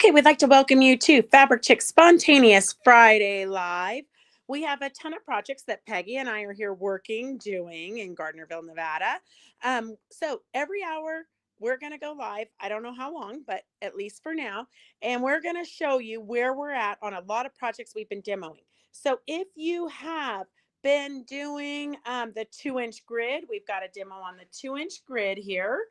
Okay, we'd like to welcome you to Fabric Chick Spontaneous Friday Live. We have a ton of projects that Peggy and I are here doing in Gardnerville, Nevada. So every hour we're going to go live. I don't know how long, but at least for now. And we're going to show you where we're at on a lot of projects we've been demoing. So if you have been doing the 2-inch grid, we've got a demo on the 2-inch grid here.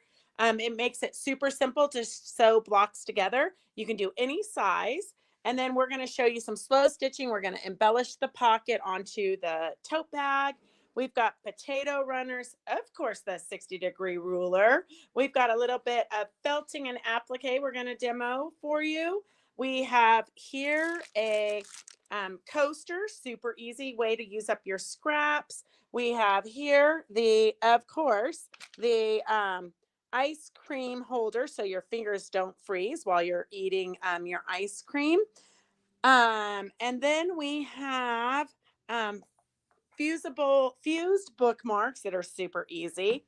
It makes it super simple to sew blocks together. You can do any size. And then we're going to show you some slow stitching. We're going to embellish the pocket onto the tote bag. We've got potato runners, of course, the 60-degree ruler. We've got a little bit of felting and applique we're going to demo for you. We have here a coaster, super easy way to use up your scraps. We have here of course, the ice cream holder so your fingers don't freeze while you're eating your ice cream. And then we have fused bookmarks that are super easy.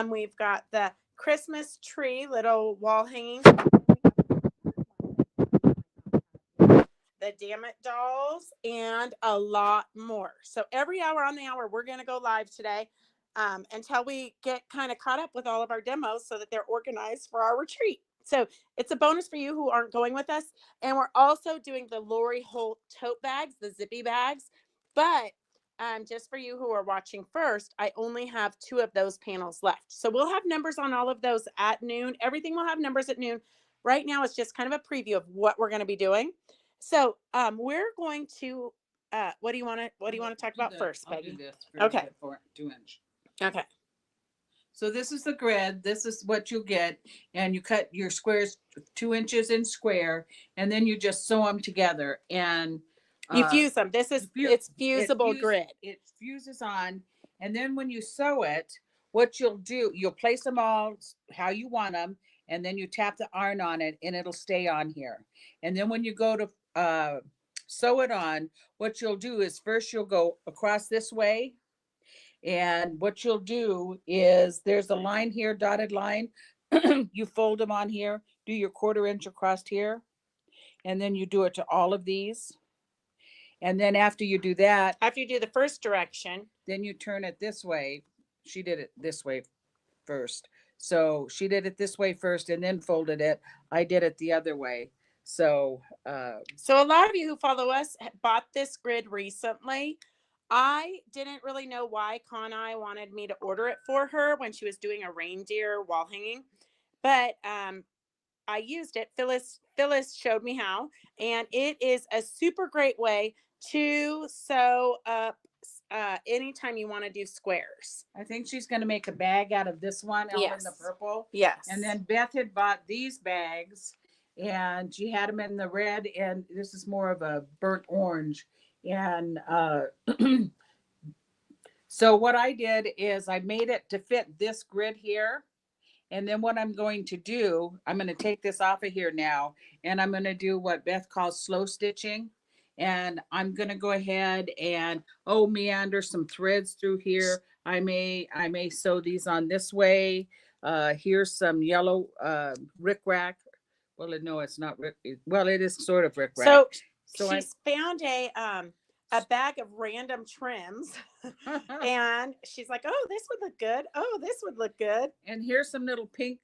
We've got the Christmas tree little wall hanging, the Damn It dolls, and a lot more. So every hour on the hour, we're going to go live today until we get kind of caught up with all of our demos so that they're organized for our retreat. So it's a bonus for you who aren't going with us. And we're also doing the Lori Holt tote bags, the zippy bags. But just for you who are watching first, I only have 2 of those panels left. So we'll have numbers on all of those at noon. Everything will have numbers at noon. Right now, it's just kind of a preview of what we're going to be doing. So we're going to what do you want to talk about first, Peggy? Okay. 2-inch. Okay. So this is the grid. This is what you get, and you cut your squares 2 inches in square, and then you just sew them together. And you fuse them. It's fusible grid. It fuses on, and then when you sew it, what you'll do, you'll place them all how you want them, and then you tap the iron on it, and it'll stay on here. And then when you go to sew it on, what you'll do is first you'll go across this way, and what you'll do is there's a line here, dotted line. You fold them on here, do your 1/4 inch across here, and then you do it to all of these. And then after you do that, after you do the first direction, then you turn it this way. She did it this way first. So she did it this way first and then folded it. I did it the other way. So a lot of you who follow us bought this grid recently. I didn't really know why Conai wanted me to order it for her when she was doing a reindeer wall hanging, but I used it. Phyllis showed me how, and it is a super great way to sew up anytime you want to do squares. I think she's going to make a bag out of this one, all in the purple. Yes. And then Beth had bought these bags, and she had them in the red, and this is more of a burnt orange. And so what I did is I made it to fit this grid here. And then what I'm going to do, I'm going to take this off of here now, and I'm going to do what Beth calls slow stitching. And I'm going to go ahead and meander some threads through here. I may sew these on this way. Here's some yellow rickrack. Well, no, it's not. Well, it is sort of rickrack. So she's found a bag of random trims and she's like, oh, this would look good. Oh, this would look good. And here's some little pink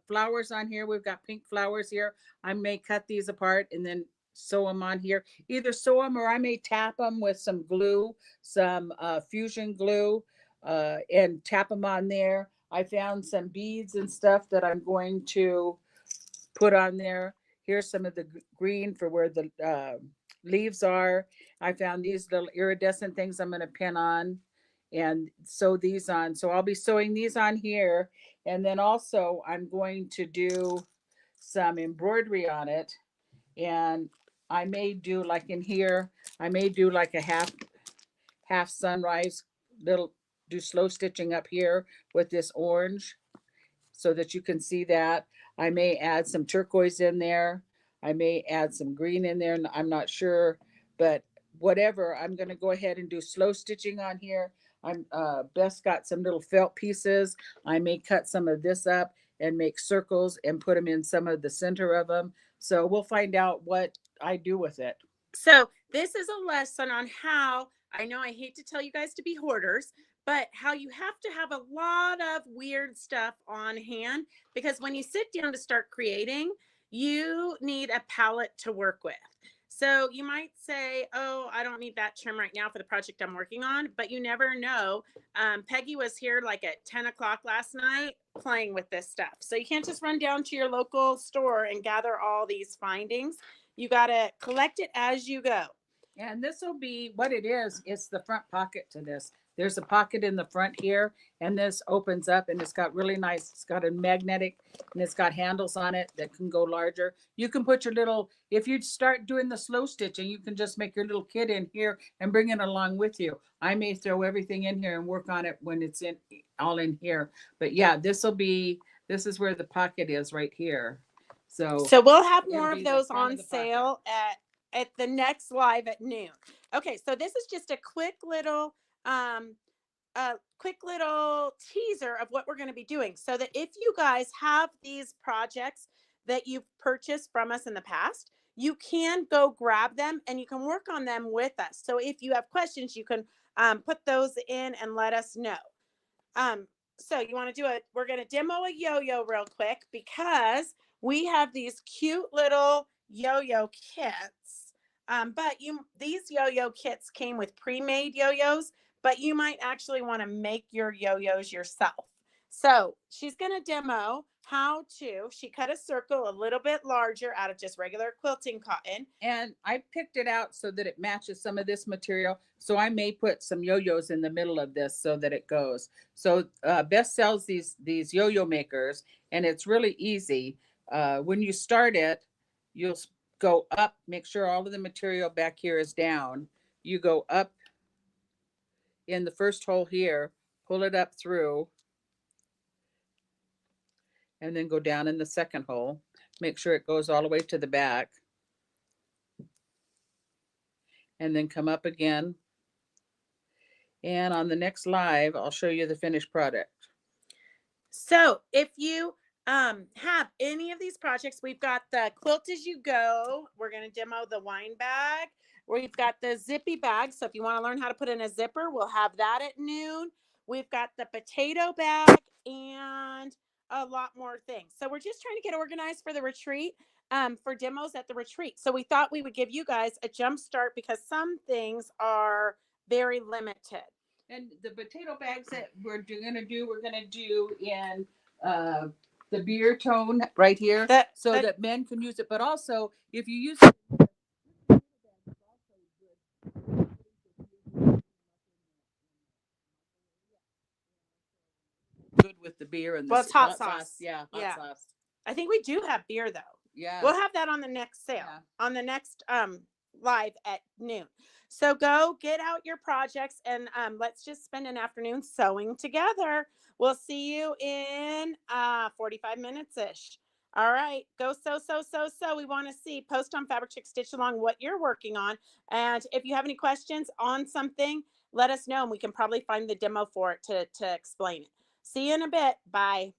flowers on here. We've got pink flowers here. I may cut these apart and then sew them on here. Either sew them or I may tap them with some glue, some fusion glue, and tap them on there. I found some beads and stuff that I'm going to put on there. Here's some of the green for where the leaves are. I found these little iridescent things I'm going to pin on and sew these on. So I'll be sewing these on here. And then also I'm going to do some embroidery on it. And I may do like in here, I may do like a half sunrise, do slow stitching up here with this orange so that you can see that. I may add some turquoise in there. I may add some green in there. I'm not sure, but whatever, I'm going to go ahead and do slow stitching on here. I'm Bess got some little felt pieces. I may cut some of this up and make circles and put them in some of the center of them. So we'll find out what I do with it. So this is a lesson on how, I know I hate to tell you guys to be hoarders, but how you have to have a lot of weird stuff on hand, because when you sit down to start creating, you need a palette to work with. So you might say, oh, I don't need that trim right now for the project I'm working on, but you never know. Peggy was here like at 10 o'clock last night playing with this stuff. So you can't just run down to your local store and gather all these findings. You got to collect it as you go. And this will be what it is. It's the front pocket to this. There's a pocket in the front here, and this opens up, and it's got really nice, it's got a magnetic, and it's got handles on it that can go larger. You can put your little, if you start doing the slow stitching, you can just make your little kit in here and bring it along with you. I may throw everything in here and work on it when it's in all in here. But yeah, this is where the pocket is right here. So we'll have more of those on sale at the next live at noon. Okay, so this is just a quick little teaser of what we're going to be doing, so that if you guys have these projects that you've purchased from us in the past, you can go grab them and you can work on them with us. So if you have questions, you can put those in and let us know. So you want to do it? We're going to demo a yo-yo real quick, because we have these cute little yo-yo kits. But these yo-yo kits came with pre-made yo-yos, but you might actually want to make your yo-yos yourself. So she's going to demo how to, she cut a circle a little bit larger out of just regular quilting cotton. And I picked it out so that it matches some of this material. So I may put some yo-yos in the middle of this so that it goes. So Bess sells these yo-yo makers, and it's really easy. When you start it, you'll go up, make sure all of the material back here is down. You go up in the first hole here, pull it up through, and then go down in the second hole. Make sure it goes all the way to the back. And then come up again. And on the next live, I'll show you the finished product. So if you have any of these projects, we've got the quilt as you go. We're going to demo the wine bag. We've got the zippy bag. So if you want to learn how to put in a zipper, we'll have that at noon. We've got the potato bag and a lot more things. So we're just trying to get organized for the retreat, for demos at the retreat. So we thought we would give you guys a jump start, because some things are very limited. And the potato bags that we're going to do in the beer tone right here, so that men can use it. But also, if you use it, good with the beer and the hot sauce. Yeah, hot sauce. I think we do have beer though. Yeah. We'll have that on the next sale, on the next live at noon. So go get out your projects, and let's just spend an afternoon sewing together. We'll see you in 45 minutes ish. All right, go sew. We want to see, post on Fabric Chick Stitch Along what you're working on. And if you have any questions on something, let us know, and we can probably find the demo for it to explain it. See you in a bit. Bye.